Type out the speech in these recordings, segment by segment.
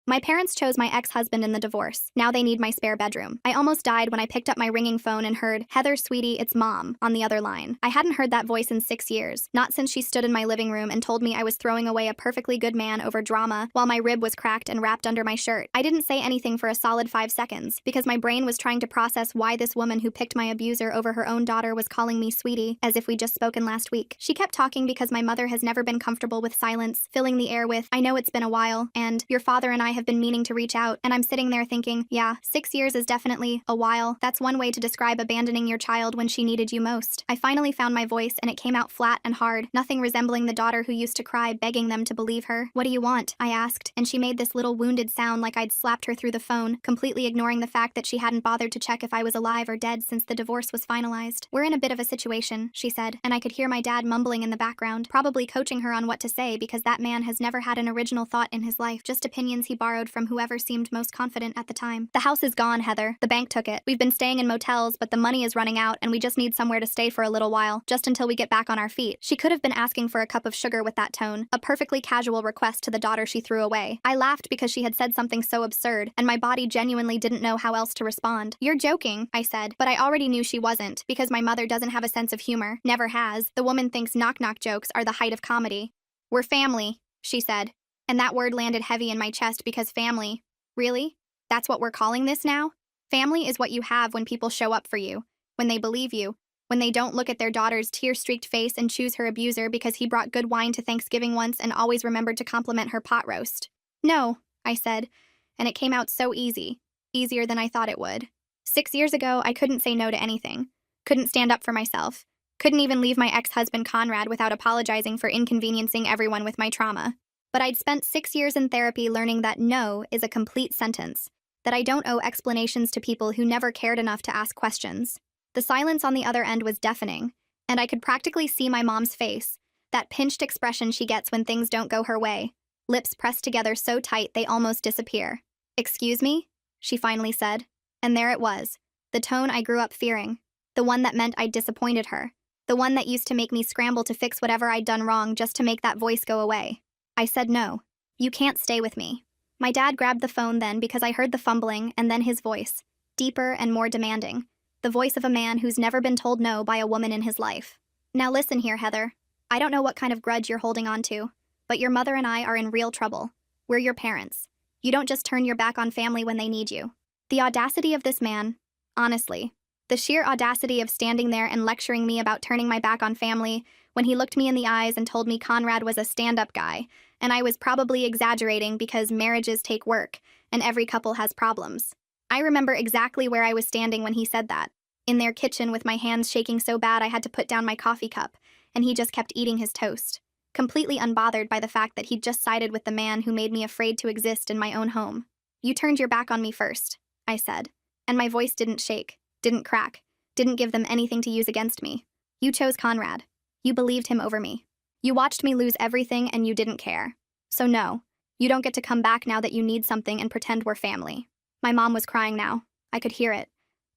My parents chose my ex-husband in the divorce. Now they need my spare bedroom. I almost died when I picked up my ringing phone and heard, "Heather, sweetie, it's Mom," on the other line. I hadn't heard that voice in 6 years, not since she stood in my living room and told me I was throwing away a perfectly good man over drama while my rib was cracked and wrapped under my shirt. I didn't say anything for a solid 5 seconds because my brain was trying to process why this woman who picked my abuser over her own daughter was calling me sweetie, as if we'd just spoken last week. She kept talking because my mother has never been comfortable with silence, filling the air with, "I know it's been a while," and "Your father and I have been meaning to reach out," and I'm sitting there thinking, yeah, 6 years is definitely a while. That's one way to describe abandoning your child when she needed you most. I finally found my voice and it came out flat and hard, nothing resembling the daughter who used to cry begging them to believe her. "What do you want?" I asked, and she made this little wounded sound like I'd slapped her through the phone, completely ignoring the fact that she hadn't bothered to check if I was alive or dead since the divorce was finalized. "We're in a bit of a situation," she said, and I could hear my dad mumbling in the background, probably coaching her on what to say because that man has never had an original thought in his life, just opinions he borrowed from whoever seemed most confident at the time. "The house is gone, Heather. The bank took it. We've been staying in motels, but the money is running out and we just need somewhere to stay for a little while, just until we get back on our feet." She could have been asking for a cup of sugar with that tone, a perfectly casual request to the daughter she threw away. I laughed because she had said something so absurd, and my body genuinely didn't know how else to respond. "You're joking," I said, but I already knew she wasn't, because my mother doesn't have a sense of humor, never has. The woman thinks knock-knock jokes are the height of comedy. "We're family," she said, and that word landed heavy in my chest because family. Really? That's what we're calling this now? Family is what you have when people show up for you, when they believe you, when they don't look at their daughter's tear-streaked face and choose her abuser because he brought good wine to Thanksgiving once and always remembered to compliment her pot roast. "No," I said, and it came out so easy, easier than I thought it would. 6 years ago, I couldn't say no to anything, couldn't stand up for myself, couldn't even leave my ex-husband Conrad without apologizing for inconveniencing everyone with my trauma. But I'd spent 6 years in therapy learning that no is a complete sentence, that I don't owe explanations to people who never cared enough to ask questions. The silence on the other end was deafening, and I could practically see my mom's face, that pinched expression she gets when things don't go her way, lips pressed together so tight they almost disappear. "Excuse me?" she finally said, and there it was, the tone I grew up fearing, the one that meant I'd disappointed her, the one that used to make me scramble to fix whatever I'd done wrong just to make that voice go away. I said no. "You can't stay with me." My dad grabbed the phone then because I heard the fumbling and then his voice, deeper and more demanding, the voice of a man who's never been told no by a woman in his life. "Now listen here, Heather. I don't know what kind of grudge you're holding on to, but your mother and I are in real trouble. We're your parents. You don't just turn your back on family when they need you." The audacity of this man, honestly, the sheer audacity of standing there and lecturing me about turning my back on family when he looked me in the eyes and told me Conrad was a stand-up guy, and I was probably exaggerating because marriages take work, and every couple has problems. I remember exactly where I was standing when he said that, in their kitchen with my hands shaking so bad I had to put down my coffee cup, and he just kept eating his toast, completely unbothered by the fact that he'd just sided with the man who made me afraid to exist in my own home. "You turned your back on me first," I said, and my voice didn't shake, didn't crack, didn't give them anything to use against me. "You chose Conrad. You believed him over me. You watched me lose everything and you didn't care. So no, you don't get to come back now that you need something and pretend we're family." My mom was crying now. I could hear it.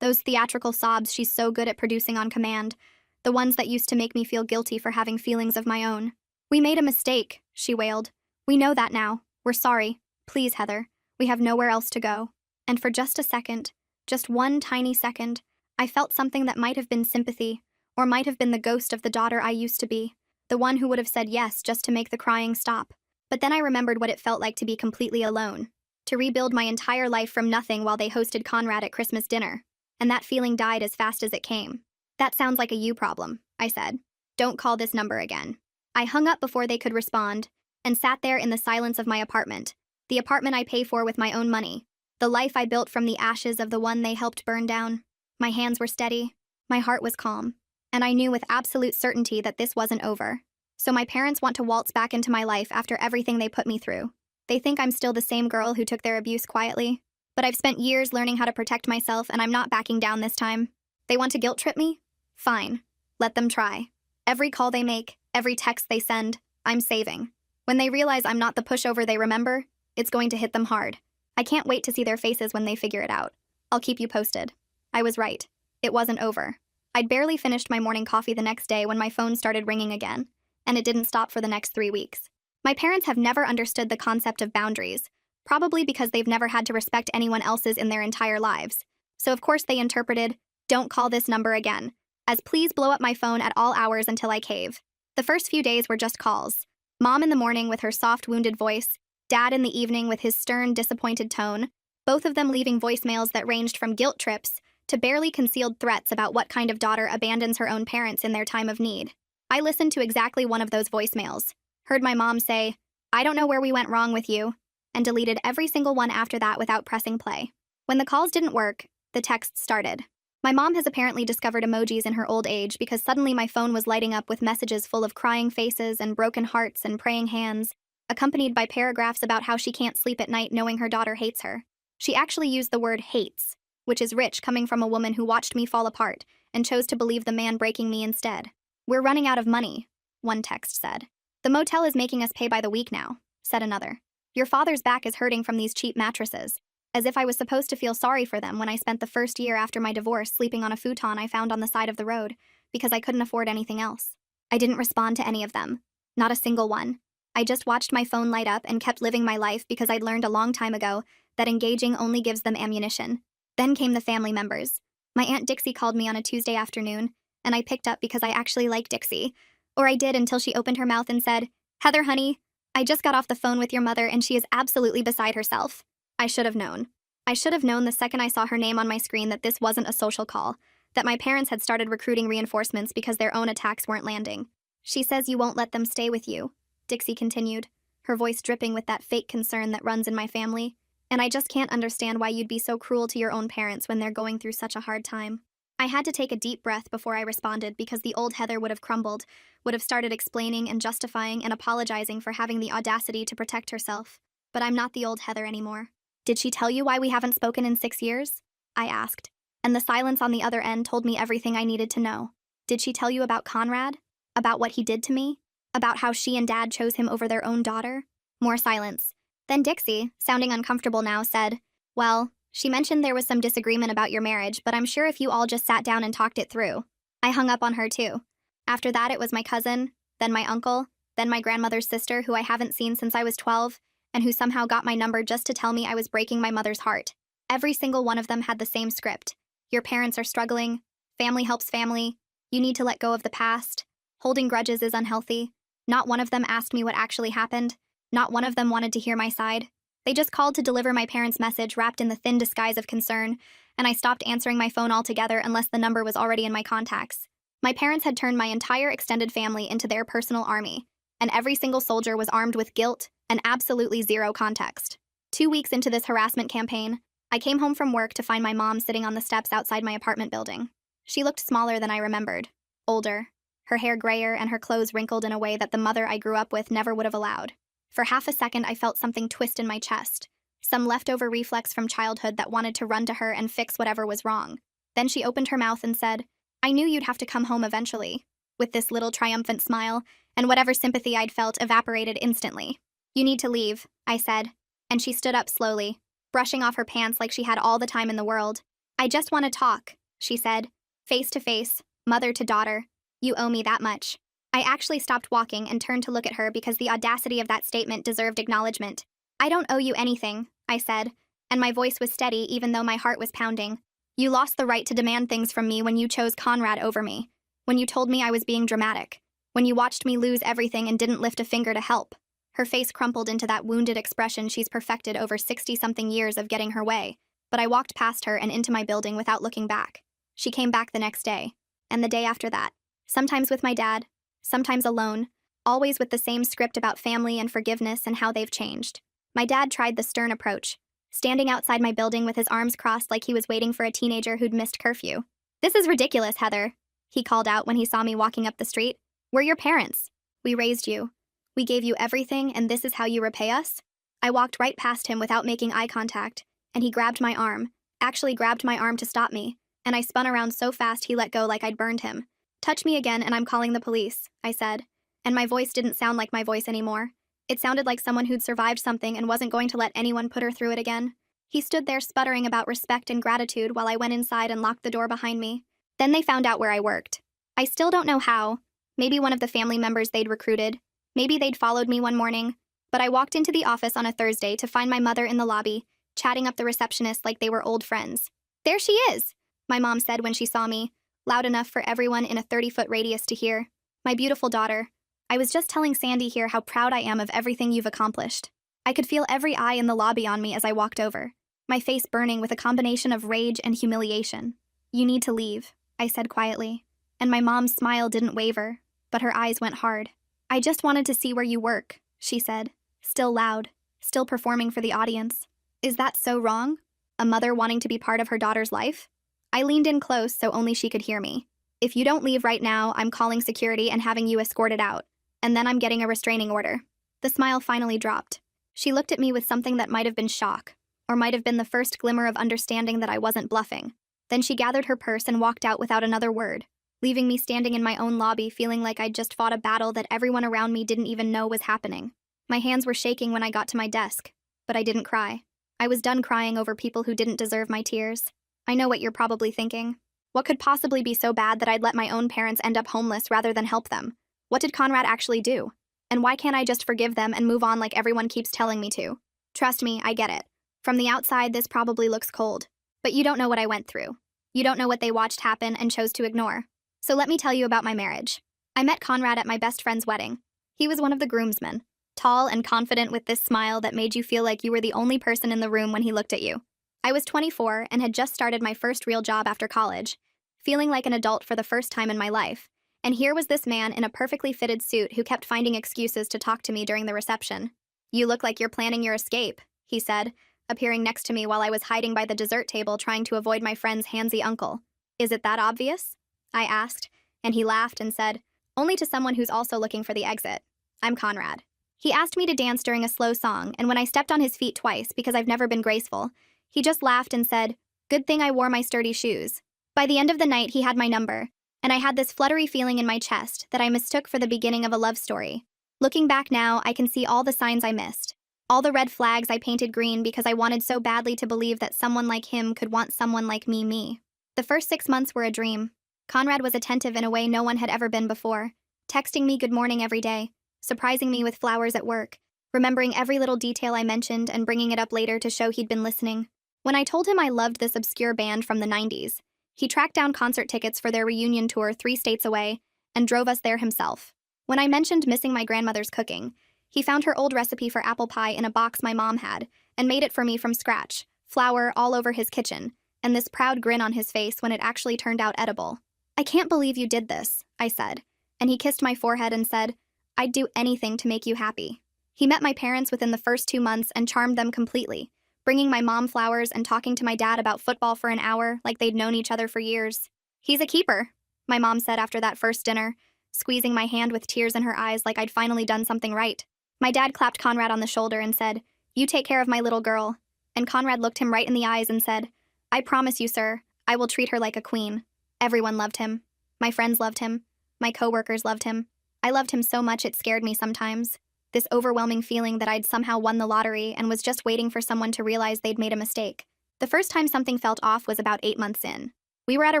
Those theatrical sobs she's so good at producing on command, the ones that used to make me feel guilty for having feelings of my own. "We made a mistake," she wailed. "We know that now. We're sorry. Please, Heather. We have nowhere else to go." And for just a second, just one tiny second, I felt something that might have been sympathy, or might have been the ghost of the daughter I used to be, the one who would have said yes just to make the crying stop. But then I remembered what it felt like to be completely alone, to rebuild my entire life from nothing while they hosted Conrad at Christmas dinner, and that feeling died as fast as it came. "That sounds like a you problem," I said. "Don't call this number again." I hung up before they could respond, and sat there in the silence of my apartment, the apartment I pay for with my own money, the life I built from the ashes of the one they helped burn down. My hands were steady, my heart was calm, and I knew with absolute certainty that this wasn't over. So my parents want to waltz back into my life after everything they put me through. They think I'm still the same girl who took their abuse quietly, but I've spent years learning how to protect myself and I'm not backing down this time. They want to guilt trip me? Fine. Let them try. Every call they make, every text they send, I'm saving. When they realize I'm not the pushover they remember, it's going to hit them hard. I can't wait to see their faces when they figure it out. I'll keep you posted. I was right. It wasn't over. I'd barely finished my morning coffee the next day when my phone started ringing again, and it didn't stop for the next 3 weeks. My parents have never understood the concept of boundaries, Probably because they've never had to respect anyone else's in their entire lives. So of course they interpreted, "Don't call this number again," as "please blow up my phone at all hours until I cave." The first few days were just calls. Mom in the morning with her soft, wounded voice, Dad in the evening with his stern, disappointed tone, both of them leaving voicemails that ranged from guilt trips to barely concealed threats about what kind of daughter abandons her own parents in their time of need. I listened to exactly one of those voicemails, heard my mom say, "I don't know where we went wrong with you," and deleted every single one after that without pressing play. When the calls didn't work, the texts started. My mom has apparently discovered emojis in her old age because suddenly my phone was lighting up with messages full of crying faces and broken hearts and praying hands, accompanied by paragraphs about how she can't sleep at night knowing her daughter hates her. She actually used the word hates, which is rich coming from a woman who watched me fall apart and chose to believe the man breaking me instead. "We're running out of money," one text said. "The motel is making us pay by the week now," said another. "Your father's back is hurting from these cheap mattresses," as if I was supposed to feel sorry for them when I spent the first year after my divorce sleeping on a futon I found on the side of the road because I couldn't afford anything else. I didn't respond to any of them. Not a single one. I just watched my phone light up and kept living my life because I'd learned a long time ago that engaging only gives them ammunition. Then came the family members. My Aunt Dixie called me on a Tuesday afternoon, and I picked up because I actually like Dixie. Or I did until she opened her mouth and said, "Heather, honey, I just got off the phone with your mother and she is absolutely beside herself." I should have known. I should have known the second I saw her name on my screen that this wasn't a social call, that my parents had started recruiting reinforcements because their own attacks weren't landing. "She says you won't let them stay with you," Dixie continued, her voice dripping with that fake concern that runs in my family. "And I just can't understand why you'd be so cruel to your own parents when they're going through such a hard time." I had to take a deep breath before I responded because the old Heather would have crumbled, would have started explaining and justifying and apologizing for having the audacity to protect herself. But I'm not the old Heather anymore. "Did she tell you why we haven't spoken in 6 years?" I asked, and the silence on the other end told me everything I needed to know. "Did she tell you about Conrad? About what he did to me? About how she and Dad chose him over their own daughter?" More silence. Then Dixie, sounding uncomfortable now, said, "Well, she mentioned there was some disagreement about your marriage, but I'm sure if you all just sat down and talked it through." I hung up on her too. After that, it was my cousin, then my uncle, then my grandmother's sister, who I haven't seen since I was 12, and who somehow got my number just to tell me I was breaking my mother's heart. Every single one of them had the same script. "Your parents are struggling. Family helps family. You need to let go of the past. Holding grudges is unhealthy." Not one of them asked me what actually happened. Not one of them wanted to hear my side. They just called to deliver my parents' message wrapped in the thin disguise of concern, and I stopped answering my phone altogether unless the number was already in my contacts. My parents had turned my entire extended family into their personal army, and every single soldier was armed with guilt and absolutely zero context. 2 weeks into this harassment campaign, I came home from work to find my mom sitting on the steps outside my apartment building. She looked smaller than I remembered, older, her hair grayer and her clothes wrinkled in a way that the mother I grew up with never would have allowed. For half a second, I felt something twist in my chest, some leftover reflex from childhood that wanted to run to her and fix whatever was wrong. Then she opened her mouth and said, "I knew you'd have to come home eventually," with this little triumphant smile, and whatever sympathy I'd felt evaporated instantly. "You need to leave," I said, and she stood up slowly, brushing off her pants like she had all the time in the world. "I just want to talk," she said, face to face, mother to daughter. "You owe me that much." I actually stopped walking and turned to look at her because the audacity of that statement deserved acknowledgement. "I don't owe you anything," I said, and my voice was steady even though my heart was pounding. "You lost the right to demand things from me when you chose Conrad over me, when you told me I was being dramatic, when you watched me lose everything and didn't lift a finger to help." Her face crumpled into that wounded expression she's perfected over 60-something years of getting her way, but I walked past her and into my building without looking back. She came back the next day, and the day after that, sometimes with my dad, sometimes alone, always with the same script about family and forgiveness and how they've changed. My dad tried the stern approach, standing outside my building with his arms crossed like he was waiting for a teenager who'd missed curfew. "This is ridiculous, Heather," he called out when he saw me walking up the street. "We're your parents. We raised you. We gave you everything, and this is how you repay us?" I walked right past him without making eye contact, and he grabbed my arm, actually grabbed my arm to stop me, and I spun around so fast he let go like I'd burned him. "Touch me again and I'm calling the police," I said, and my voice didn't sound like my voice anymore. It sounded like someone who'd survived something and wasn't going to let anyone put her through it again. He stood there sputtering about respect and gratitude while I went inside and locked the door behind me. Then they found out where I worked. I still don't know how. Maybe one of the family members they'd recruited. Maybe they'd followed me one morning. But I walked into the office on a Thursday to find my mother in the lobby, chatting up the receptionist like they were old friends. "There she is," my mom said when she saw me, loud enough for everyone in a 30-foot radius to hear. "My beautiful daughter. I was just telling Sandy here how proud I am of everything you've accomplished." I could feel every eye in the lobby on me as I walked over, my face burning with a combination of rage and humiliation. "You need to leave," I said quietly, and my mom's smile didn't waver, but her eyes went hard. "I just wanted to see where you work," she said, still loud, still performing for the audience. Is that so wrong? A mother wanting to be part of her daughter's life? I leaned in close so only she could hear me. "If you don't leave right now, I'm calling security and having you escorted out, and then I'm getting a restraining order." The smile finally dropped. She looked at me with something that might have been shock, or might have been the first glimmer of understanding that I wasn't bluffing. Then she gathered her purse and walked out without another word, leaving me standing in my own lobby feeling like I'd just fought a battle that everyone around me didn't even know was happening. My hands were shaking when I got to my desk, but I didn't cry. I was done crying over people who didn't deserve my tears. I know what you're probably thinking. What could possibly be so bad that I'd let my own parents end up homeless rather than help them? What did Conrad actually do? And why can't I just forgive them and move on like everyone keeps telling me to? Trust me, I get it. From the outside, this probably looks cold. But you don't know what I went through. You don't know what they watched happen and chose to ignore. So let me tell you about my marriage. I met Conrad at my best friend's wedding. He was one of the groomsmen, tall and confident with this smile that made you feel like you were the only person in the room when he looked at you. I was 24 and had just started my first real job after college, feeling like an adult for the first time in my life. And here was this man in a perfectly fitted suit who kept finding excuses to talk to me during the reception. "You look like you're planning your escape," he said, appearing next to me while I was hiding by the dessert table trying to avoid my friend's handsy uncle. "Is it that obvious?" I asked, and he laughed and said, "Only to someone who's also looking for the exit. I'm Conrad." He asked me to dance during a slow song, and when I stepped on his feet twice because I've never been graceful, he just laughed and said, "Good thing I wore my sturdy shoes." By the end of the night, he had my number, and I had this fluttery feeling in my chest that I mistook for the beginning of a love story. Looking back now, I can see all the signs I missed. All the red flags I painted green because I wanted so badly to believe that someone like him could want someone like me. The first 6 months were a dream. Conrad was attentive in a way no one had ever been before, texting me good morning every day, surprising me with flowers at work, remembering every little detail I mentioned and bringing it up later to show he'd been listening. When I told him I loved this obscure band from the 90s, he tracked down concert tickets for their reunion tour 3 states away and drove us there himself. When I mentioned missing my grandmother's cooking, he found her old recipe for apple pie in a box my mom had and made it for me from scratch, flour all over his kitchen, and this proud grin on his face when it actually turned out edible. "I can't believe you did this," I said, and he kissed my forehead and said, "I'd do anything to make you happy." He met my parents within the first 2 months and charmed them completely, bringing my mom flowers and talking to my dad about football for an hour like they'd known each other for years. "He's a keeper," my mom said after that first dinner, squeezing my hand with tears in her eyes like I'd finally done something right. My dad clapped Conrad on the shoulder and said, "You take care of my little girl." And Conrad looked him right in the eyes and said, "I promise you, sir, I will treat her like a queen." Everyone loved him. My friends loved him. My coworkers loved him. I loved him so much it scared me sometimes. This overwhelming feeling that I'd somehow won the lottery and was just waiting for someone to realize they'd made a mistake. The first time something felt off was about 8 months in. We were at a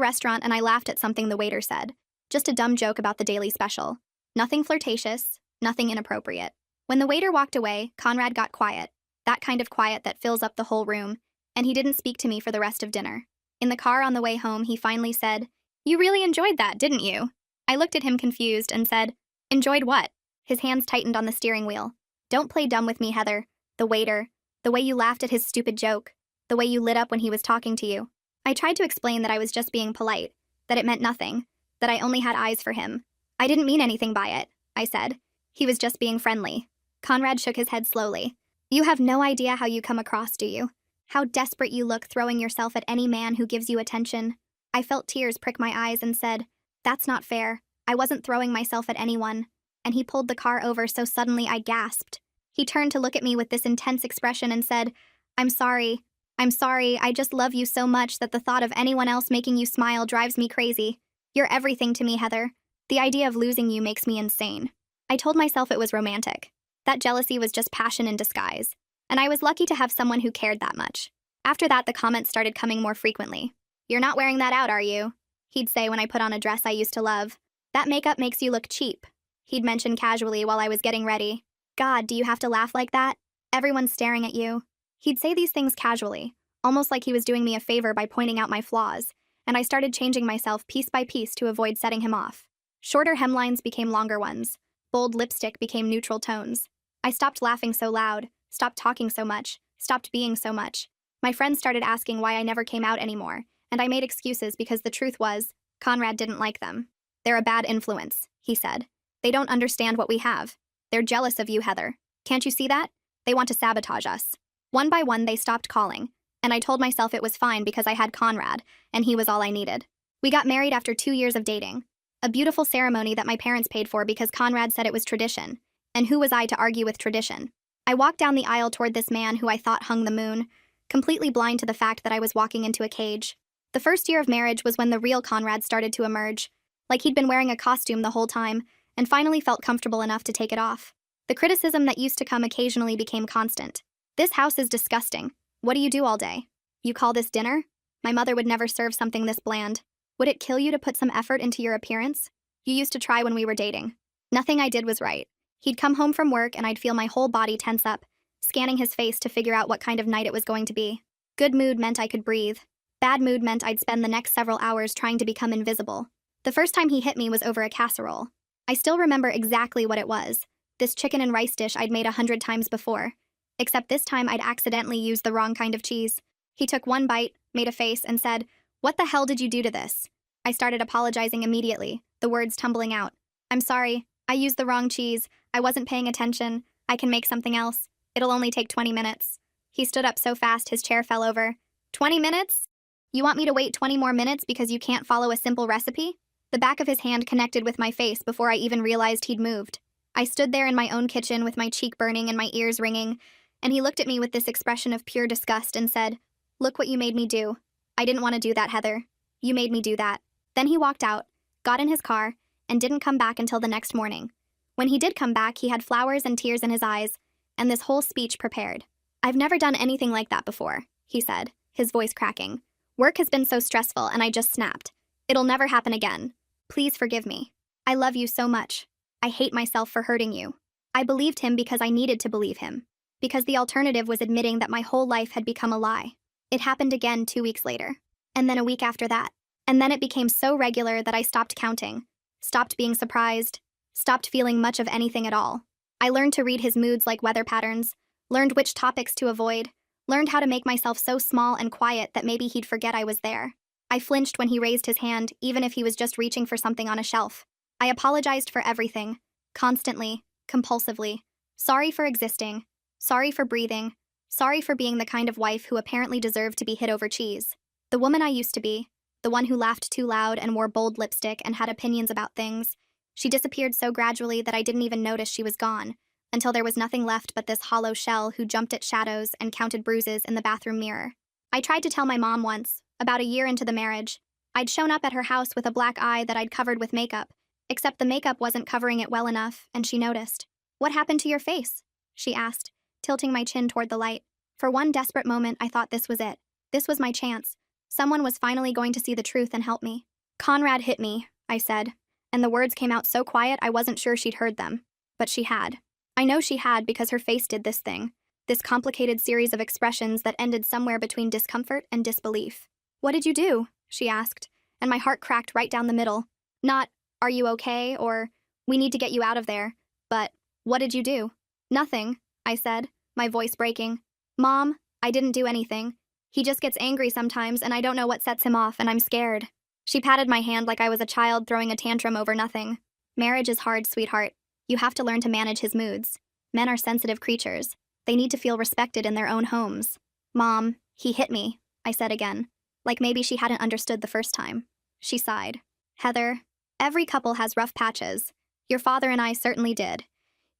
restaurant and I laughed at something the waiter said. Just a dumb joke about the daily special. Nothing flirtatious, nothing inappropriate. When the waiter walked away, Conrad got quiet. That kind of quiet that fills up the whole room, and he didn't speak to me for the rest of dinner. In the car on the way home, he finally said, "You really enjoyed that, didn't you?" I looked at him confused and said, "Enjoyed what?" His hands tightened on the steering wheel. "Don't play dumb with me, Heather." The waiter. The way you laughed at his stupid joke. The way you lit up when he was talking to you. I tried to explain that I was just being polite, that it meant nothing, that I only had eyes for him. "I didn't mean anything by it," I said. He was just being friendly. Conrad shook his head slowly. "You have no idea how you come across, do you? How desperate you look throwing yourself at any man who gives you attention." I felt tears prick my eyes and said, "That's not fair. I wasn't throwing myself at anyone." And he pulled the car over so suddenly I gasped. He turned to look at me with this intense expression and said, I'm sorry. I just love you so much that the thought of anyone else making you smile drives me crazy. You're everything to me, Heather. The idea of losing you makes me insane." I told myself it was romantic. That jealousy was just passion in disguise. And I was lucky to have someone who cared that much. After that, the comments started coming more frequently. "You're not wearing that out, are you?" He'd say when I put on a dress I used to love. "That makeup makes you look cheap." He'd mention casually while I was getting ready. God, do you have to laugh like that? Everyone's staring at you. He'd say these things casually, almost like he was doing me a favor by pointing out my flaws, and I started changing myself piece by piece to avoid setting him off. Shorter hemlines became longer ones. Bold lipstick became neutral tones. I stopped laughing so loud, stopped talking so much, stopped being so much. My friends started asking why I never came out anymore, and I made excuses because the truth was, Conrad didn't like them. They're a bad influence, he said. They don't understand what we have. They're jealous of you, Heather. Can't you see that? They want to sabotage us. One by one, they stopped calling, and I told myself it was fine because I had Conrad, and he was all I needed. We got married after 2 years of dating. A beautiful ceremony that my parents paid for because Conrad said it was tradition. And who was I to argue with tradition? I walked down the aisle toward this man who I thought hung the moon, completely blind to the fact that I was walking into a cage. The first year of marriage was when the real Conrad started to emerge, like he'd been wearing a costume the whole time, and finally felt comfortable enough to take it off. The criticism that used to come occasionally became constant. This house is disgusting. What do you do all day? You call this dinner? My mother would never serve something this bland. Would it kill you to put some effort into your appearance? You used to try when we were dating. Nothing I did was right. He'd come home from work and I'd feel my whole body tense up, scanning his face to figure out what kind of night it was going to be. Good mood meant I could breathe. Bad mood meant I'd spend the next several hours trying to become invisible. The first time he hit me was over a casserole. I still remember exactly what it was. This chicken and rice dish I'd made 100 times before. Except this time I'd accidentally used the wrong kind of cheese. He took one bite, made a face, and said, "What the hell did you do to this?" I started apologizing immediately, the words tumbling out. "I'm sorry. I used the wrong cheese. I wasn't paying attention. I can make something else. It'll only take 20 minutes. He stood up so fast his chair fell over. 20 minutes? You want me to wait 20 more minutes because you can't follow a simple recipe? The back of his hand connected with my face before I even realized he'd moved. I stood there in my own kitchen with my cheek burning and my ears ringing, and he looked at me with this expression of pure disgust and said, "Look what you made me do. I didn't want to do that, Heather. You made me do that." Then he walked out, got in his car, and didn't come back until the next morning. When he did come back, he had flowers and tears in his eyes, and this whole speech prepared. "I've never done anything like that before," he said, his voice cracking. "Work has been so stressful, and I just snapped. It'll never happen again. Please forgive me. I love you so much. I hate myself for hurting you." I believed him because I needed to believe him, because the alternative was admitting that my whole life had become a lie. It happened again 2 weeks later, and then a week after that. And then it became so regular that I stopped counting, stopped being surprised, stopped feeling much of anything at all. I learned to read his moods like weather patterns, learned which topics to avoid, learned how to make myself so small and quiet that maybe he'd forget I was there. I flinched when he raised his hand, even if he was just reaching for something on a shelf. I apologized for everything, constantly, compulsively. Sorry for existing. Sorry for breathing. Sorry for being the kind of wife who apparently deserved to be hit over cheese. The woman I used to be, the one who laughed too loud and wore bold lipstick and had opinions about things, she disappeared so gradually that I didn't even notice she was gone, until there was nothing left but this hollow shell who jumped at shadows and counted bruises in the bathroom mirror. I tried to tell my mom once, about a year into the marriage. I'd shown up at her house with a black eye that I'd covered with makeup, except the makeup wasn't covering it well enough, and she noticed. "What happened to your face?" she asked, tilting my chin toward the light. For one desperate moment, I thought this was it. This was my chance. Someone was finally going to see the truth and help me. "Conrad hit me," I said, and the words came out so quiet I wasn't sure she'd heard them. But she had. I know she had because her face did this thing, this complicated series of expressions that ended somewhere between discomfort and disbelief. "What did you do?" she asked, and my heart cracked right down the middle. Not, "Are you okay?" or "We need to get you out of there," but, "What did you do?" "Nothing," I said, my voice breaking. "Mom, I didn't do anything. He just gets angry sometimes and I don't know what sets him off and I'm scared." She patted my hand like I was a child throwing a tantrum over nothing. "Marriage is hard, sweetheart. You have to learn to manage his moods. Men are sensitive creatures. They need to feel respected in their own homes." "Mom, he hit me," I said again, like maybe she hadn't understood the first time. She sighed. "Heather, every couple has rough patches. Your father and I certainly did.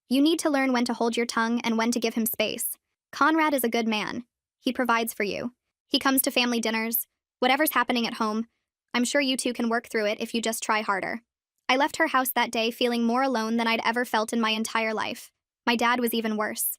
You need to learn when to hold your tongue and when to give him space. Conrad is a good man. He provides for you. He comes to family dinners. Whatever's happening at home, I'm sure you two can work through it if you just try harder." I left her house that day feeling more alone than I'd ever felt in my entire life. My dad was even worse.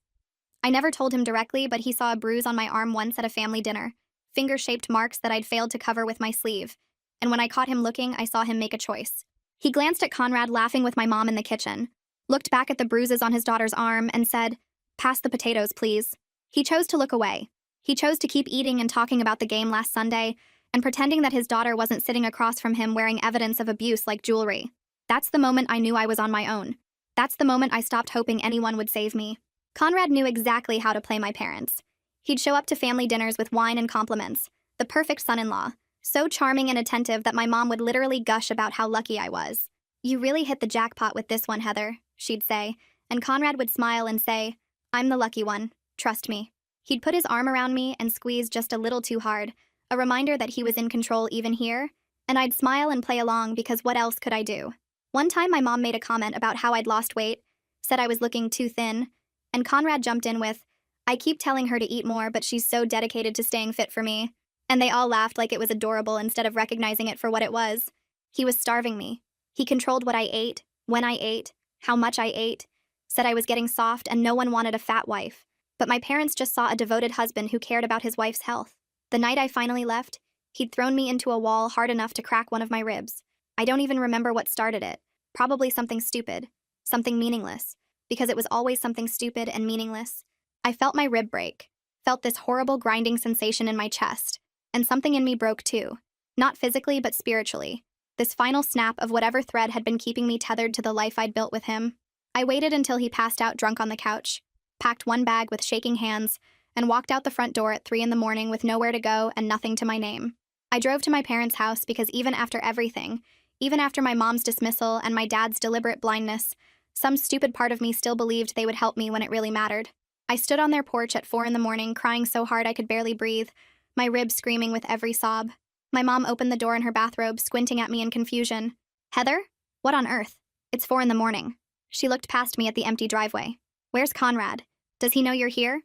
I never told him directly, but he saw a bruise on my arm once at a family dinner, finger-shaped marks that I'd failed to cover with my sleeve, and when I caught him looking, I saw him make a choice. He glanced at Conrad laughing with my mom in the kitchen, looked back at the bruises on his daughter's arm, and said, "Pass the potatoes, please." He chose to look away. He chose to keep eating and talking about the game last Sunday, and pretending that his daughter wasn't sitting across from him wearing evidence of abuse like jewelry. That's the moment I knew I was on my own. That's the moment I stopped hoping anyone would save me. Conrad knew exactly how to play my parents. He'd show up to family dinners with wine and compliments, the perfect son-in-law, so charming and attentive that my mom would literally gush about how lucky I was. "You really hit the jackpot with this one, Heather," she'd say, and Conrad would smile and say, "I'm the lucky one, trust me." He'd put his arm around me and squeeze just a little too hard, a reminder that he was in control even here, and I'd smile and play along because what else could I do? One time my mom made a comment about how I'd lost weight, said I was looking too thin, and Conrad jumped in with, "I keep telling her to eat more, but she's so dedicated to staying fit for me." And they all laughed like it was adorable instead of recognizing it for what it was. He was starving me. He controlled what I ate, when I ate, how much I ate, said I was getting soft and no one wanted a fat wife. But my parents just saw a devoted husband who cared about his wife's health. The night I finally left, he'd thrown me into a wall hard enough to crack one of my ribs. I don't even remember what started it. Probably something stupid, something meaningless, because it was always something stupid and meaningless. I felt my rib break, felt this horrible grinding sensation in my chest, and something in me broke too. Not physically, but spiritually. This final snap of whatever thread had been keeping me tethered to the life I'd built with him. I waited until he passed out drunk on the couch, packed one bag with shaking hands, and walked out the front door at 3 a.m. with nowhere to go and nothing to my name. I drove to my parents' house because even after everything, even after my mom's dismissal and my dad's deliberate blindness, some stupid part of me still believed they would help me when it really mattered. I stood on their porch at 4 a.m. crying so hard I could barely breathe, my ribs screaming with every sob. My mom opened the door in her bathrobe, squinting at me in confusion. "Heather? What on earth? It's 4 a.m. She looked past me at the empty driveway. "Where's Conrad? Does he know you're here?"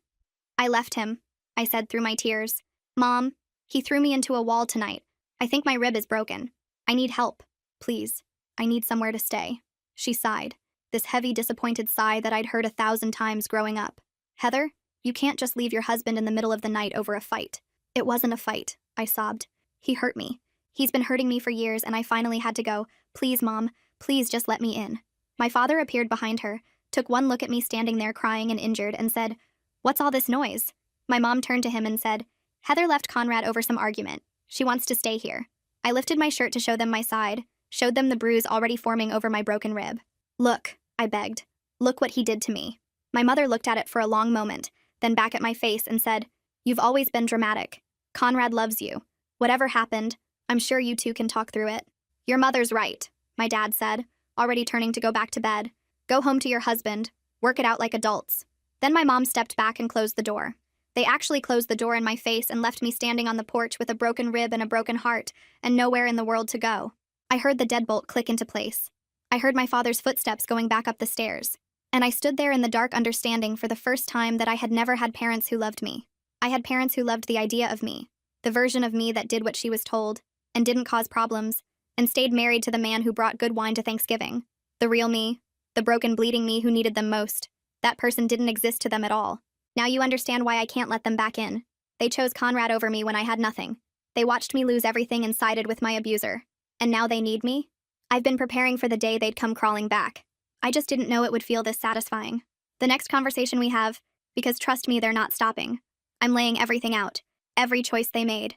"I left him," I said through my tears. "Mom, he threw me into a wall tonight. I think my rib is broken. I need help. Please. I need somewhere to stay." She sighed, this heavy, disappointed sigh that I'd heard 1,000 times growing up. "Heather, you can't just leave your husband in the middle of the night over a fight." "It wasn't a fight," I sobbed. "He hurt me. He's been hurting me for years, and I finally had to go. Please, Mom, please just let me in." My father appeared behind her, took one look at me standing there crying and injured, and said, "What's all this noise?" My mom turned to him and said, "Heather left Conrad over some argument. She wants to stay here." I lifted my shirt to show them my side, showed them the bruise already forming over my broken rib. "Look," I begged. "Look what he did to me." My mother looked at it for a long moment, then back at my face and said, "You've always been dramatic. Conrad loves you. Whatever happened, I'm sure you two can talk through it." "Your mother's right," my dad said, already turning to go back to bed. "Go home to your husband. Work it out like adults." Then my mom stepped back and closed the door. They actually closed the door in my face and left me standing on the porch with a broken rib and a broken heart, and nowhere in the world to go. I heard the deadbolt click into place. I heard my father's footsteps going back up the stairs. And I stood there in the dark understanding for the first time that I had never had parents who loved me. I had parents who loved the idea of me, the version of me that did what she was told, and didn't cause problems, and stayed married to the man who brought good wine to Thanksgiving. The real me, the broken, bleeding me who needed them most. That person didn't exist to them at all. Now you understand why I can't let them back in. They chose Conrad over me when I had nothing. They watched me lose everything and sided with my abuser. And now they need me? I've been preparing for the day they'd come crawling back. I just didn't know it would feel this satisfying. The next conversation we have, because trust me, they're not stopping. I'm laying everything out. Every choice they made.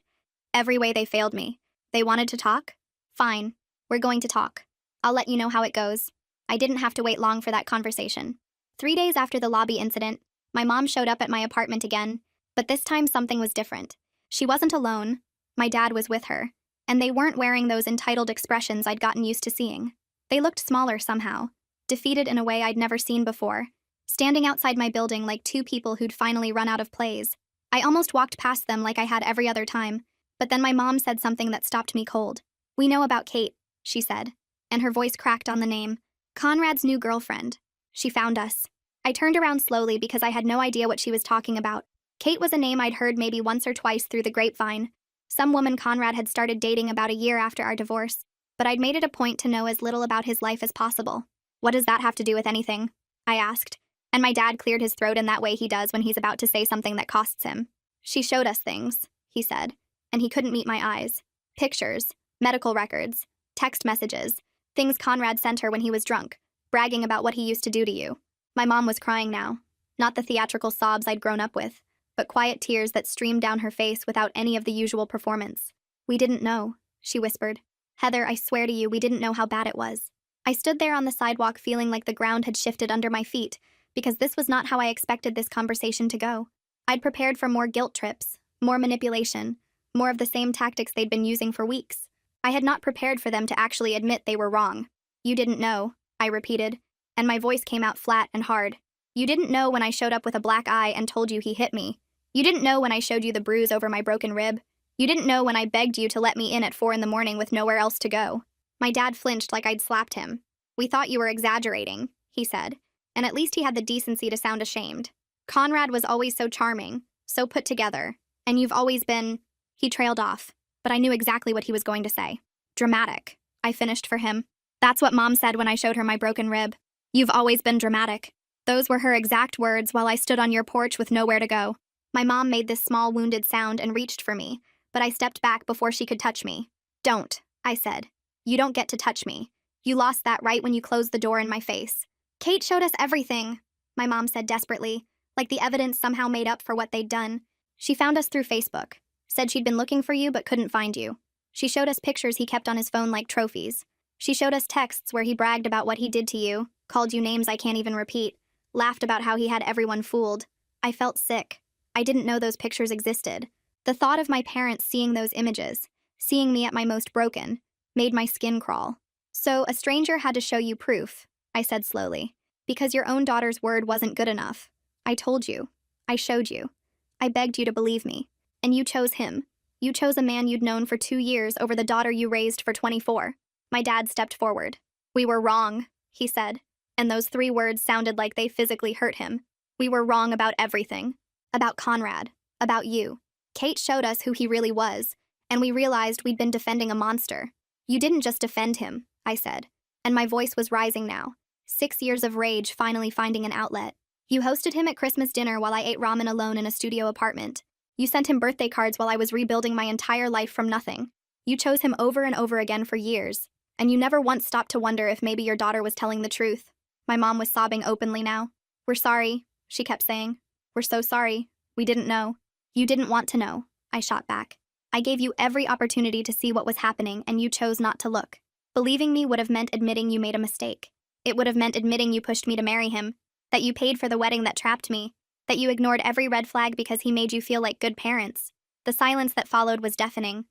Every way they failed me. They wanted to talk? Fine. We're going to talk. I'll let you know how it goes. I didn't have to wait long for that conversation. 3 days after the lobby incident, my mom showed up at my apartment again, but this time something was different. She wasn't alone. My dad was with her, and they weren't wearing those entitled expressions I'd gotten used to seeing. They looked smaller somehow, defeated in a way I'd never seen before, standing outside my building like two people who'd finally run out of plays. I almost walked past them like I had every other time, but then my mom said something that stopped me cold. "We know about Kate," she said, and her voice cracked on the name. "Conrad's new girlfriend. She found us." I turned around slowly because I had no idea what she was talking about. Kate was a name I'd heard maybe once or twice through the grapevine. Some woman Conrad had started dating about a year after our divorce, but I'd made it a point to know as little about his life as possible. "What does that have to do with anything?" I asked, and my dad cleared his throat in that way he does when he's about to say something that costs him. "She showed us things," he said, and he couldn't meet my eyes. "Pictures, medical records, text messages, things Conrad sent her when he was drunk, bragging about what he used to do to you. My mom was crying now. Not the theatrical sobs I'd grown up with, but quiet tears that streamed down her face without any of the usual performance. "We didn't know," she whispered. "Heather, I swear to you, we didn't know how bad it was." I stood there on the sidewalk feeling like the ground had shifted under my feet, because this was not how I expected this conversation to go. I'd prepared for more guilt trips, more manipulation, more of the same tactics they'd been using for weeks. I had not prepared for them to actually admit they were wrong. "You didn't know," I repeated, and my voice came out flat and hard. "You didn't know when I showed up with a black eye and told you he hit me. You didn't know when I showed you the bruise over my broken rib. You didn't know when I begged you to let me in at 4 in the morning with nowhere else to go." My dad flinched like I'd slapped him. "We thought you were exaggerating," he said, and at least he had the decency to sound ashamed. "Conrad was always so charming, so put together, and you've always been—" He trailed off, but I knew exactly what he was going to say. "Dramatic," I finished for him. "That's what Mom said when I showed her my broken rib. You've always been dramatic." Those were her exact words while I stood on your porch with nowhere to go. My mom made this small wounded sound and reached for me, but I stepped back before she could touch me. "Don't," I said. "You don't get to touch me. You lost that right when you closed the door in my face." "Kate showed us everything," my mom said desperately, like the evidence somehow made up for what they'd done. "She found us through Facebook, said she'd been looking for you but couldn't find you. She showed us pictures he kept on his phone like trophies. She showed us texts where he bragged about what he did to you, called you names I can't even repeat, laughed about how he had everyone fooled." I felt sick. I didn't know those pictures existed. The thought of my parents seeing those images, seeing me at my most broken, made my skin crawl. "So a stranger had to show you proof," I said slowly, "because your own daughter's word wasn't good enough. I told you. I showed you. I begged you to believe me. And you chose him. You chose a man you'd known for 2 years over the daughter you raised for 24. My dad stepped forward. "We were wrong," he said, and those 3 words sounded like they physically hurt him. "We were wrong about everything. About Conrad. About you. Kate showed us who he really was, and we realized we'd been defending a monster. You didn't just defend him," I said, and my voice was rising now. 6 years of rage finally finding an outlet. "You hosted him at Christmas dinner while I ate ramen alone in a studio apartment. You sent him birthday cards while I was rebuilding my entire life from nothing. You chose him over and over again for years, and you never once stopped to wonder if maybe your daughter was telling the truth." My mom was sobbing openly now. "We're sorry," she kept saying. "We're so sorry. We didn't know." "You didn't want to know," I shot back. "I gave you every opportunity to see what was happening, and you chose not to look. Believing me would have meant admitting you made a mistake. It would have meant admitting you pushed me to marry him, that you paid for the wedding that trapped me, that you ignored every red flag because he made you feel like good parents." The silence that followed was deafening.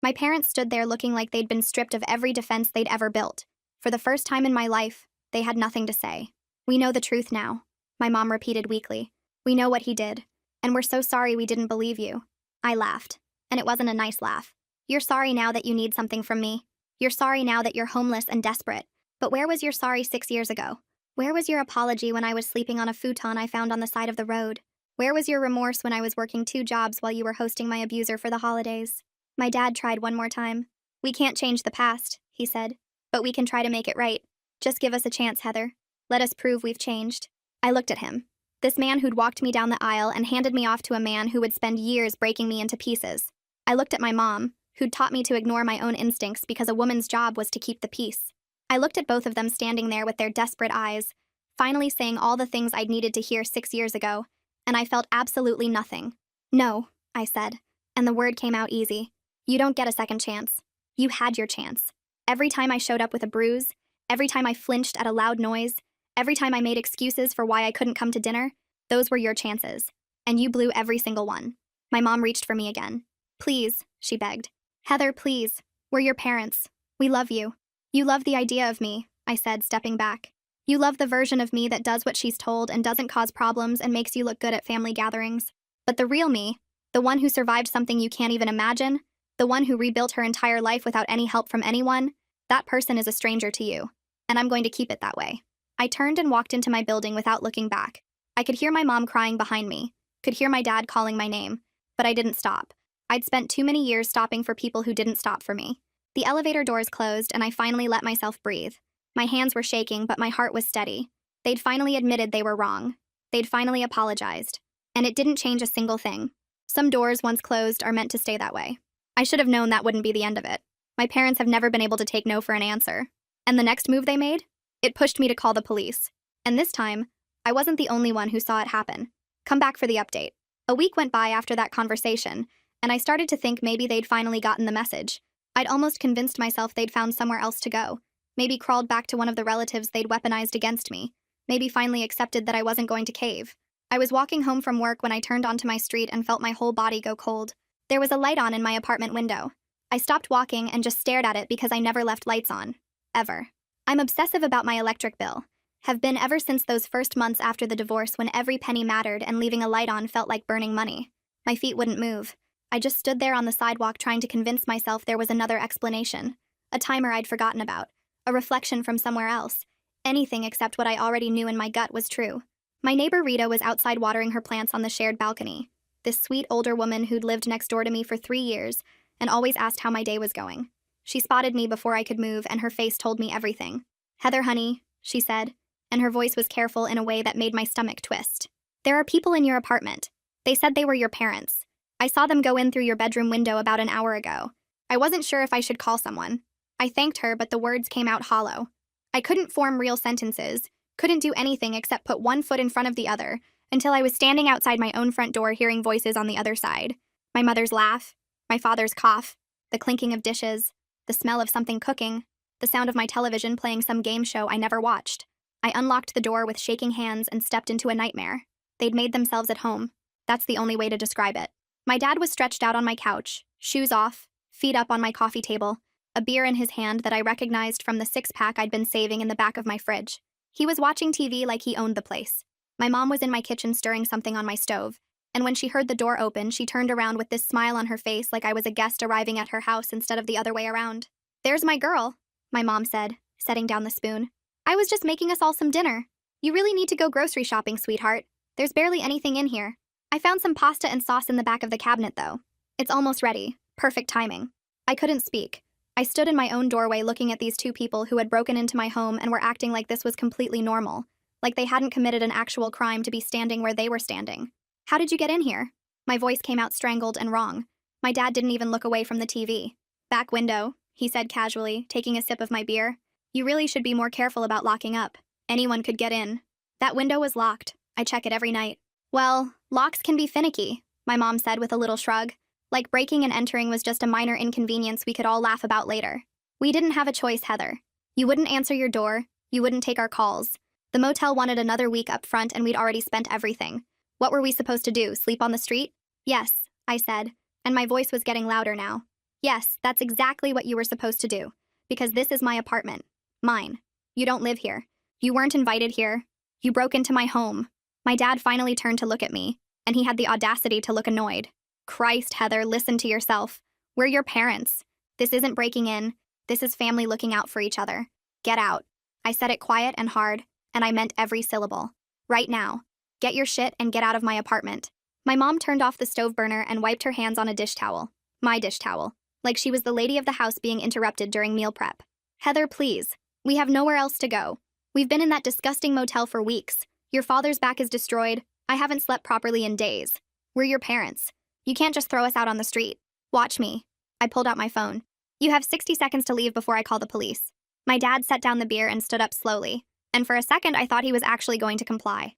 My parents stood there looking like they'd been stripped of every defense they'd ever built. For the first time in my life, they had nothing to say. "We know the truth now," my mom repeated weakly. "We know what he did, and we're so sorry we didn't believe you." I laughed, and it wasn't a nice laugh. "You're sorry now that you need something from me. You're sorry now that you're homeless and desperate. But where was your sorry 6 years ago? Where was your apology when I was sleeping on a futon I found on the side of the road? Where was your remorse when I was working 2 jobs while you were hosting my abuser for the holidays?" My dad tried one more time. "We can't change the past," he said, "but we can try to make it right. Just give us a chance, Heather. Let us prove we've changed." I looked at him. This man who'd walked me down the aisle and handed me off to a man who would spend years breaking me into pieces. I looked at my mom, who'd taught me to ignore my own instincts because a woman's job was to keep the peace. I looked at both of them standing there with their desperate eyes, finally saying all the things I'd needed to hear 6 years ago, and I felt absolutely nothing. "No," I said, and the word came out easy. "You don't get a second chance. You had your chance. Every time I showed up with a bruise, every time I flinched at a loud noise, every time I made excuses for why I couldn't come to dinner, those were your chances. And you blew every single one." My mom reached for me again. "Please," she begged. "Heather, please. We're your parents. We love you." "You love the idea of me," I said, stepping back. "You love the version of me that does what she's told and doesn't cause problems and makes you look good at family gatherings. But the real me, the one who survived something you can't even imagine, the one who rebuilt her entire life without any help from anyone, that person is a stranger to you. And I'm going to keep it that way." I turned and walked into my building without looking back. I could hear my mom crying behind me, could hear my dad calling my name, but I didn't stop. I'd spent too many years stopping for people who didn't stop for me. The elevator doors closed, and I finally let myself breathe. My hands were shaking, but my heart was steady. They'd finally admitted they were wrong. They'd finally apologized. And it didn't change a single thing. Some doors, once closed, are meant to stay that way. I should have known that wouldn't be the end of it. My parents have never been able to take no for an answer. And the next move they made? It pushed me to call the police. And this time, I wasn't the only one who saw it happen. Come back for the update. A week went by after that conversation, and I started to think maybe they'd finally gotten the message. I'd almost convinced myself they'd found somewhere else to go. Maybe crawled back to one of the relatives they'd weaponized against me. Maybe finally accepted that I wasn't going to cave. I was walking home from work when I turned onto my street and felt my whole body go cold. There was a light on in my apartment window. I stopped walking and just stared at it because I never left lights on. Ever. I'm obsessive about my electric bill. Have been ever since those first months after the divorce when every penny mattered and leaving a light on felt like burning money. My feet wouldn't move. I just stood there on the sidewalk trying to convince myself there was another explanation. A timer I'd forgotten about. A reflection from somewhere else. Anything except what I already knew in my gut was true. My neighbor Rita was outside watering her plants on the shared balcony. This sweet older woman who'd lived next door to me for 3 years and always asked how my day was going. She spotted me before I could move and her face told me everything. "Heather, honey," she said, and her voice was careful in a way that made my stomach twist. "There are people in your apartment. They said they were your parents. I saw them go in through your bedroom window about an hour ago. I wasn't sure if I should call someone." I thanked her, but the words came out hollow. I couldn't form real sentences, couldn't do anything except put one foot in front of the other, until I was standing outside my own front door hearing voices on the other side. My mother's laugh, my father's cough, the clinking of dishes, the smell of something cooking, the sound of my television playing some game show I never watched. I unlocked the door with shaking hands and stepped into a nightmare. They'd made themselves at home. That's the only way to describe it. My dad was stretched out on my couch, shoes off, feet up on my coffee table, a beer in his hand that I recognized from the six-pack I'd been saving in the back of my fridge. He was watching TV like he owned the place. My mom was in my kitchen stirring something on my stove, and when she heard the door open, she turned around with this smile on her face like I was a guest arriving at her house instead of the other way around. "There's my girl," my mom said, setting down the spoon. "I was just making us all some dinner. You really need to go grocery shopping, sweetheart. There's barely anything in here. I found some pasta and sauce in the back of the cabinet, though. It's almost ready. Perfect timing." I couldn't speak. I stood in my own doorway looking at these two people who had broken into my home and were acting like this was completely normal, like they hadn't committed an actual crime to be standing where they were standing. "How did you get in here?" My voice came out strangled and wrong. My dad didn't even look away from the TV. "Back window," he said casually, taking a sip of my beer. "You really should be more careful about locking up. Anyone could get in." "That window was locked. I check it every night." "Well, locks can be finicky," my mom said with a little shrug. Like breaking and entering was just a minor inconvenience we could all laugh about later. "We didn't have a choice, Heather. You wouldn't answer your door, you wouldn't take our calls. The motel wanted another week up front and we'd already spent everything. What were we supposed to do, sleep on the street?" "Yes," I said, and my voice was getting louder now. "Yes, that's exactly what you were supposed to do. Because this is my apartment. Mine. You don't live here. You weren't invited here. You broke into my home." My dad finally turned to look at me, and he had the audacity to look annoyed. "Christ, Heather, listen to yourself. We're your parents. This isn't breaking in. This is family looking out for each other. Get out." I said it quiet and hard, and I meant every syllable. "Right now. Get your shit and get out of my apartment." My mom turned off the stove burner and wiped her hands on a dish towel. My dish towel. Like she was the lady of the house being interrupted during meal prep. "Heather, please. We have nowhere else to go. We've been in that disgusting motel for weeks. Your father's back is destroyed. I haven't slept properly in days. We're your parents. You can't just throw us out on the street. Watch me." I pulled out my phone. "You have 60 seconds to leave before I call the police." My dad set down the beer and stood up slowly, and for a second I thought he was actually going to comply.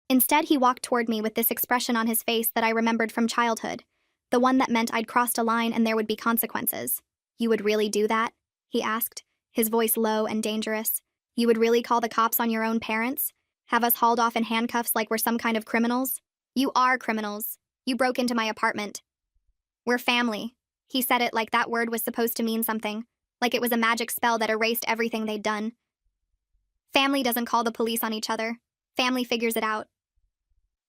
Instead, he walked toward me with this expression on his face that I remembered from childhood, the one that meant I'd crossed a line and there would be consequences. "You would really do that?" he asked, his voice low and dangerous. "You would really call the cops on your own parents? Have us hauled off in handcuffs like we're some kind of criminals? You are criminals. You broke into my apartment. We're family." He said it like that word was supposed to mean something, like it was a magic spell that erased everything they'd done. "Family doesn't call the police on each other. Family figures it out."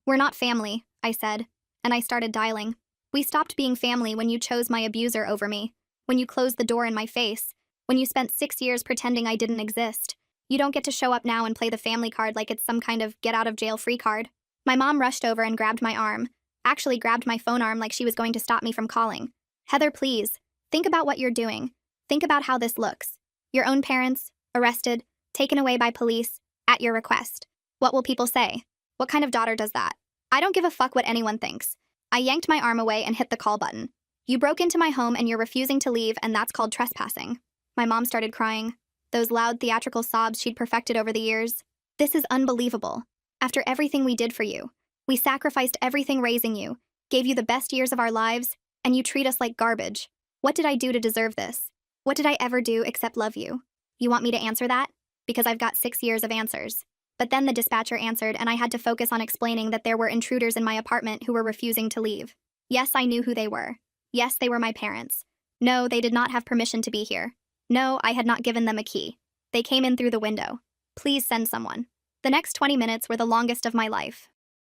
"We're not family," I said, and I started dialing. "We stopped being family when you chose my abuser over me, when you closed the door in my face, when you spent 6 years pretending I didn't exist. You don't get to show up now and play the family card like it's some kind of get-out-of-jail-free card." My mom rushed over and grabbed my arm, actually grabbed my phone arm like she was going to stop me from calling. "Heather, please. Think about what you're doing. Think about how this looks. Your own parents, arrested, taken away by police, at your request. What will people say? What kind of daughter does that? I don't give a fuck what anyone thinks." I yanked my arm away and hit the call button. "You broke into my home and you're refusing to leave, and that's called trespassing." My mom started crying. those loud theatrical sobs she'd perfected over the years. "This is unbelievable. After everything we did for you, we sacrificed everything raising you, gave you the best years of our lives, and you treat us like garbage. What did I do to deserve this? What did I ever do except love you?" You want me to answer that? Because I've got 6 years of answers. But then the dispatcher answered, and I had to focus on explaining that there were intruders in my apartment who were refusing to leave. Yes, I knew who they were. Yes, they were my parents. No, they did not have permission to be here. No, I had not given them a key. They came in through the window. Please send someone. The next 20 minutes were the longest of my life.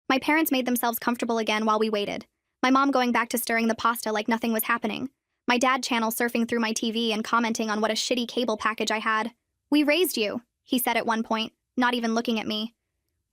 My parents made themselves comfortable again while we waited. My mom going back to stirring the pasta like nothing was happening. My dad channel surfing through my TV and commenting on what a shitty cable package I had. "We raised you," he said at one point, not even looking at me.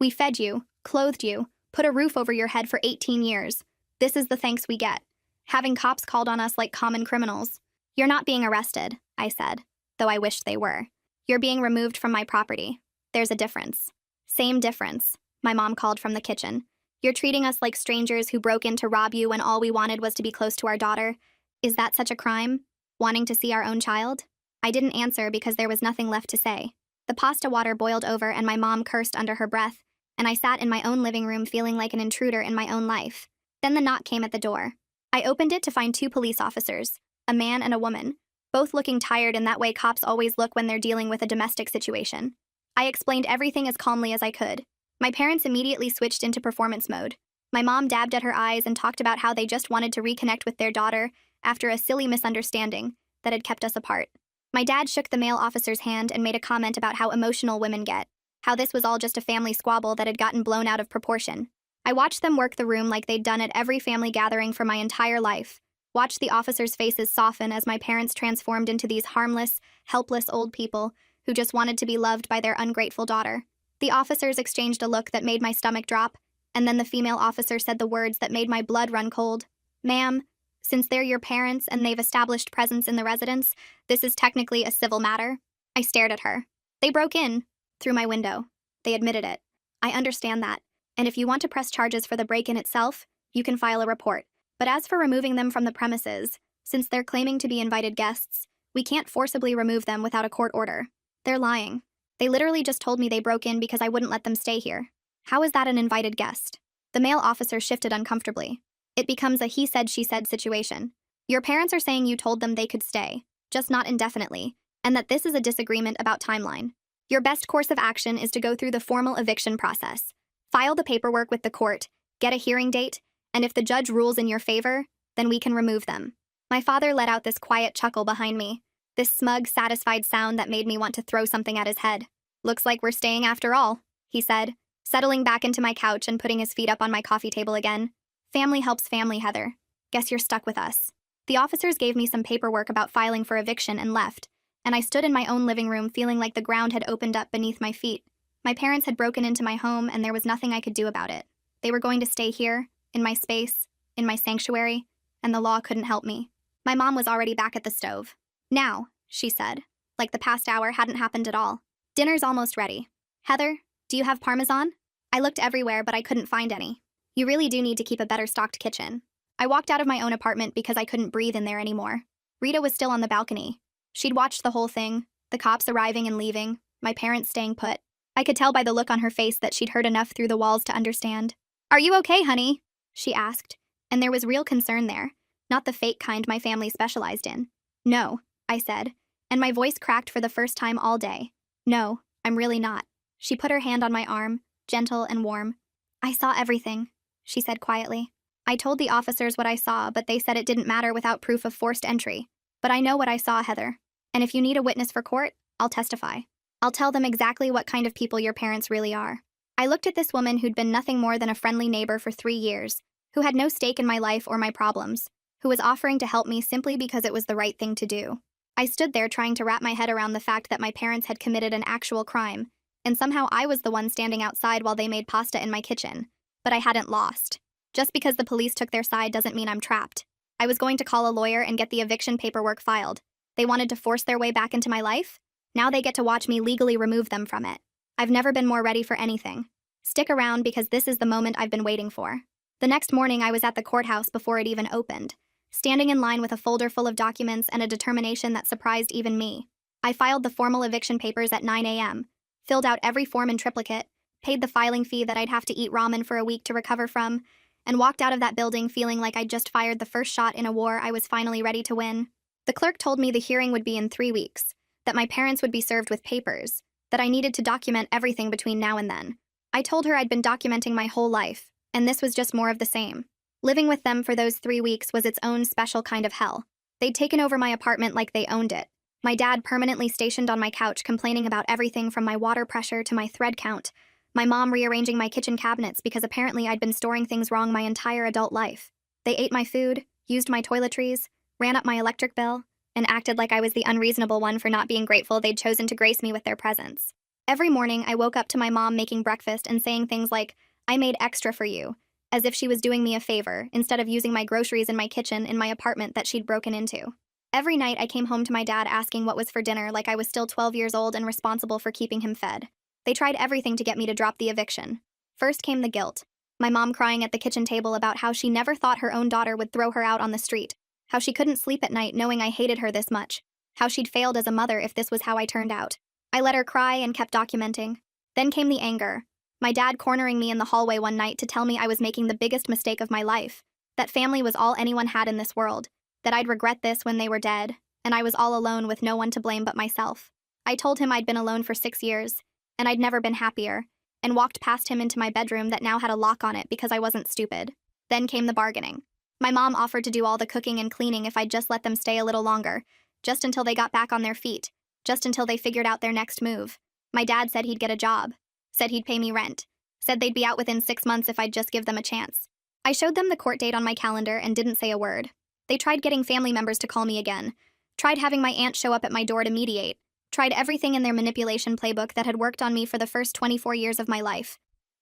"We fed you, clothed you, put a roof over your head for 18 years. This is the thanks we get. Having cops called on us like common criminals." "You're not being arrested," I said, though I wished they were. "You're being removed from my property. There's a difference." "Same difference," my mom called from the kitchen. "You're treating us like strangers who broke in to rob you when all we wanted was to be close to our daughter. Is that such a crime? Wanting to see our own child?" I didn't answer because there was nothing left to say. The pasta water boiled over and my mom cursed under her breath, and I sat in my own living room feeling like an intruder in my own life. Then the knock came at the door. I opened it to find 2 police officers, a man and a woman, both looking tired in that way cops always look when they're dealing with a domestic situation. I explained everything as calmly as I could. My parents immediately switched into performance mode. My mom dabbed at her eyes and talked about how they just wanted to reconnect with their daughter after a silly misunderstanding that had kept us apart. My dad shook the male officer's hand and made a comment about how emotional women get, how this was all just a family squabble that had gotten blown out of proportion. I watched them work the room like they'd done at every family gathering for my entire life, watched the officers' faces soften as my parents transformed into these harmless, helpless old people who just wanted to be loved by their ungrateful daughter. The officers exchanged a look that made my stomach drop, and then the female officer said the words that made my blood run cold. "Ma'am, since they're your parents and they've established presence in the residence, this is technically a civil matter." I stared at her. "They broke in through my window. They admitted it. I understand that. And if you want to press charges for the break-in itself, you can file a report. But as for removing them from the premises, since they're claiming to be invited guests, we can't forcibly remove them without a court order. They're lying. They literally just told me they broke in because I wouldn't let them stay here. How is that an invited guest?" The male officer shifted uncomfortably. It becomes a he said, she said situation. Your parents are saying you told them they could stay, just not indefinitely, and that this is a disagreement about timeline. Your best course of action is to go through the formal eviction process. File the paperwork with the court, get a hearing date, and if the judge rules in your favor, then we can remove them. My father let out this quiet chuckle behind me, this smug, satisfied sound that made me want to throw something at his head. "Looks like we're staying after all," he said, settling back into my couch and putting his feet up on my coffee table again. "Family helps family, Heather. Guess you're stuck with us." The officers gave me some paperwork about filing for eviction and left, and I stood in my own living room feeling like the ground had opened up beneath my feet. My parents had broken into my home and there was nothing I could do about it. They were going to stay here, in my space, in my sanctuary, and the law couldn't help me. My mom was already back at the stove. "Now," she said, like the past hour hadn't happened at all. "Dinner's almost ready. Heather, do you have Parmesan?" I looked everywhere, but I couldn't find any. You really do need to keep a better stocked kitchen. I walked out of my own apartment because I couldn't breathe in there anymore. Rita was still on the balcony. She'd watched the whole thing, the cops arriving and leaving, my parents staying put. I could tell by the look on her face that she'd heard enough through the walls to understand. "Are you okay, honey?" she asked, and there was real concern there, not the fake kind my family specialized in. "No," I said, and my voice cracked for the first time all day. "No, I'm really not." She put her hand on my arm, gentle and warm. "I saw everything," she said quietly. "I told the officers what I saw, but they said it didn't matter without proof of forced entry. But I know what I saw, Heather. And if you need a witness for court, I'll testify. I'll tell them exactly what kind of people your parents really are." I looked at this woman who'd been nothing more than a friendly neighbor for 3 years, who had no stake in my life or my problems, who was offering to help me simply because it was the right thing to do. I stood there trying to wrap my head around the fact that my parents had committed an actual crime, and somehow I was the one standing outside while they made pasta in my kitchen. But I hadn't lost. Just because the police took their side doesn't mean I'm trapped. I was going to call a lawyer and get the eviction paperwork filed. They wanted to force their way back into my life? Now they get to watch me legally remove them from it. I've never been more ready for anything. Stick around because this is the moment I've been waiting for. The next morning I was at the courthouse before it even opened, standing in line with a folder full of documents and a determination that surprised even me. I filed the formal eviction papers at 9 a.m., filled out every form in triplicate, paid the filing fee that I'd have to eat ramen for a week to recover from, and walked out of that building feeling like I'd just fired the first shot in a war I was finally ready to win. The clerk told me the hearing would be in 3 weeks, that my parents would be served with papers, that I needed to document everything between now and then. I told her I'd been documenting my whole life, and this was just more of the same. Living with them for those 3 weeks was its own special kind of hell. They'd taken over my apartment like they owned it. My dad permanently stationed on my couch complaining about everything from my water pressure to my thread count. My mom rearranging my kitchen cabinets because apparently I'd been storing things wrong my entire adult life. They ate my food, used my toiletries, ran up my electric bill, and acted like I was the unreasonable one for not being grateful they'd chosen to grace me with their presence. Every morning, I woke up to my mom making breakfast and saying things like, "I made extra for you," as if she was doing me a favor, instead of using my groceries in my kitchen in my apartment that she'd broken into. Every night, I came home to my dad asking what was for dinner like I was still 12 years old and responsible for keeping him fed. They tried everything to get me to drop the eviction. First came the guilt. My mom crying at the kitchen table about how she never thought her own daughter would throw her out on the street, how she couldn't sleep at night knowing I hated her this much, how she'd failed as a mother if this was how I turned out. I let her cry and kept documenting. Then came the anger. My dad cornering me in the hallway one night to tell me I was making the biggest mistake of my life, that family was all anyone had in this world, that I'd regret this when they were dead, and I was all alone with no one to blame but myself. I told him I'd been alone for 6 years, and I'd never been happier, and walked past him into my bedroom that now had a lock on it because I wasn't stupid. Then came the bargaining. My mom offered to do all the cooking and cleaning if I'd just let them stay a little longer, just until they got back on their feet, just until they figured out their next move. My dad said he'd get a job, said he'd pay me rent, said they'd be out within 6 months if I'd just give them a chance. I showed them the court date on my calendar and didn't say a word. They tried getting family members to call me again, tried having my aunt show up at my door to mediate, tried everything in their manipulation playbook that had worked on me for the first 24 years of my life.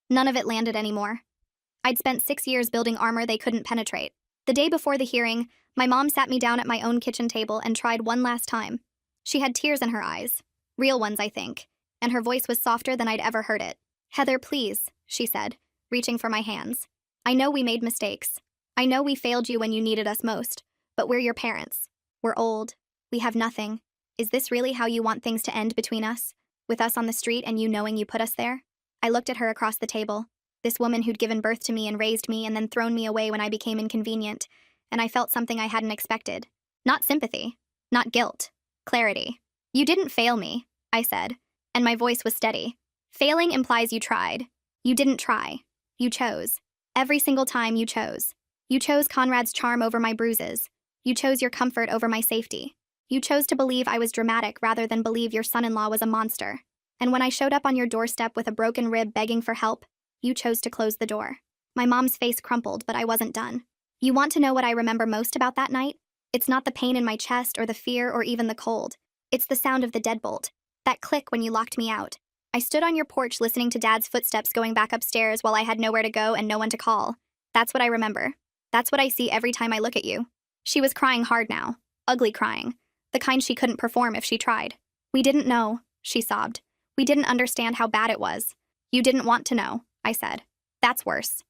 None of it landed anymore. I'd spent 6 years building armor they couldn't penetrate. The day before the hearing, my mom sat me down at my own kitchen table and tried one last time. She had tears in her eyes. Real ones, I think. And her voice was softer than I'd ever heard it. "Heather, please," she said, reaching for my hands. "I know we made mistakes. I know we failed you when you needed us most, but we're your parents. We're old. We have nothing. Is this really how you want things to end between us? With us on the street and you knowing you put us there?" I looked at her across the table, this woman who'd given birth to me and raised me and then thrown me away when I became inconvenient, and I felt something I hadn't expected. Not sympathy. Not guilt. Clarity. "You didn't fail me," I said, and my voice was steady. "Failing implies you tried. You didn't try. You chose. Every single time you chose. You chose Conrad's charm over my bruises. You chose your comfort over my safety. You chose to believe I was dramatic rather than believe your son-in-law was a monster. And when I showed up on your doorstep with a broken rib begging for help, you chose to close the door." My mom's face crumpled, but I wasn't done. "You want to know what I remember most about that night? It's not the pain in my chest or the fear or even the cold. It's the sound of the deadbolt. That click when you locked me out. I stood on your porch listening to Dad's footsteps going back upstairs while I had nowhere to go and no one to call. That's what I remember. That's what I see every time I look at you." She was crying hard now. Ugly crying. The kind she couldn't perform if she tried. "We didn't know," she sobbed. "We didn't understand how bad it was." "You didn't want to know," I said. "That's worse.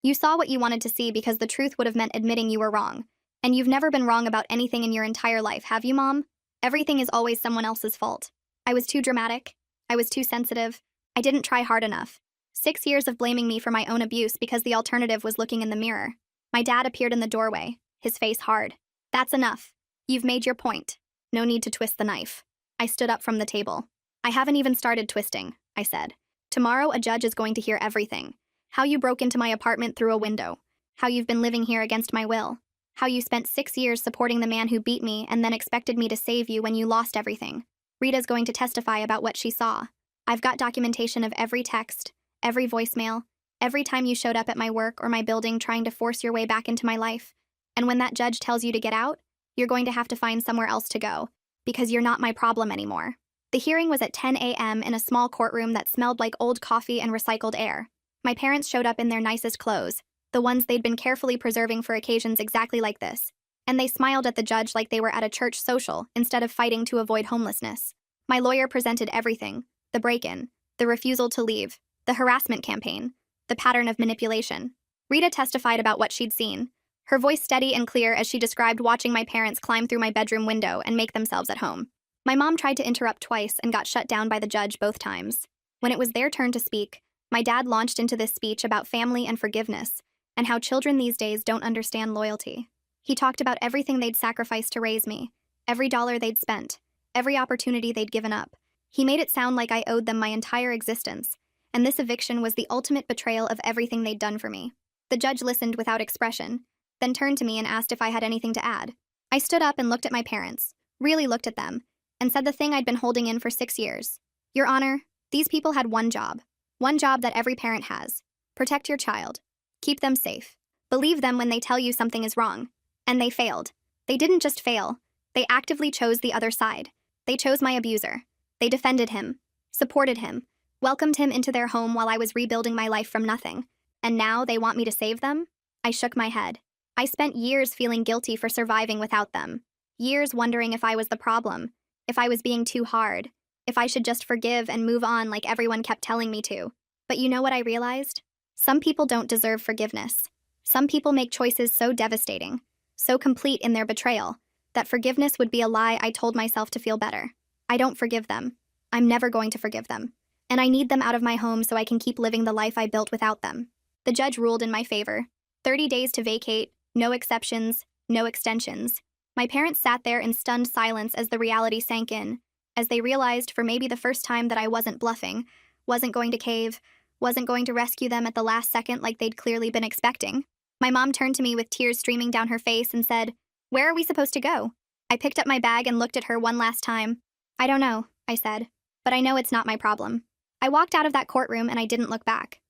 You saw what you wanted to see because the truth would have meant admitting you were wrong. And you've never been wrong about anything in your entire life, have you, Mom? Everything is always someone else's fault. I was too dramatic. I was too sensitive. I didn't try hard enough. 6 years of blaming me for my own abuse because the alternative was looking in the mirror." My dad appeared in the doorway, his face hard. "That's enough. You've made your point. No need to twist the knife." I stood up from the table. "I haven't even started twisting," I said. "Tomorrow a judge is going to hear everything. How you broke into my apartment through a window. How you've been living here against my will. How you spent 6 years supporting the man who beat me and then expected me to save you when you lost everything. Rita's going to testify about what she saw. I've got documentation of every text, every voicemail, every time you showed up at my work or my building trying to force your way back into my life. And when that judge tells you to get out, you're going to have to find somewhere else to go, because you're not my problem anymore." The hearing was at 10 a.m. in a small courtroom that smelled like old coffee and recycled air. My parents showed up in their nicest clothes, the ones they'd been carefully preserving for occasions exactly like this, and they smiled at the judge like they were at a church social instead of fighting to avoid homelessness. My lawyer presented everything: the break-in, the refusal to leave, the harassment campaign, the pattern of manipulation. Rita testified about what she'd seen, her voice steady and clear as she described watching my parents climb through my bedroom window and make themselves at home. My mom tried to interrupt twice and got shut down by the judge both times. When it was their turn to speak, my dad launched into this speech about family and forgiveness, and how children these days don't understand loyalty. He talked about everything they'd sacrificed to raise me, every dollar they'd spent, every opportunity they'd given up. He made it sound like I owed them my entire existence, and this eviction was the ultimate betrayal of everything they'd done for me. The judge listened without expression, then turned to me and asked if I had anything to add. I stood up and looked at my parents, really looked at them, and said the thing I'd been holding in for 6 years. Your Honor, these people had one job that every parent has. Protect your child. Keep them safe. Believe them when they tell you something is wrong. And they failed. They didn't just fail. They actively chose the other side. They chose my abuser. They defended him, supported him, welcomed him into their home while I was rebuilding my life from nothing. And now they want me to save them? I shook my head. I spent years feeling guilty for surviving without them. Years wondering if I was the problem, if I was being too hard, if I should just forgive and move on like everyone kept telling me to. But you know what I realized? Some people don't deserve forgiveness. Some people make choices so devastating, so complete in their betrayal, that forgiveness would be a lie I told myself to feel better. I don't forgive them. I'm never going to forgive them. And I need them out of my home so I can keep living the life I built without them. The judge ruled in my favor. 30 days to vacate, no exceptions, no extensions. My parents sat there in stunned silence as the reality sank in, as they realized for maybe the first time that I wasn't bluffing, wasn't going to cave, wasn't going to rescue them at the last second like they'd clearly been expecting. My mom turned to me with tears streaming down her face and said, "Where are we supposed to go?" I picked up my bag and looked at her one last time. "I don't know," I said, "but I know it's not my problem." I walked out of that courtroom and I didn't look back.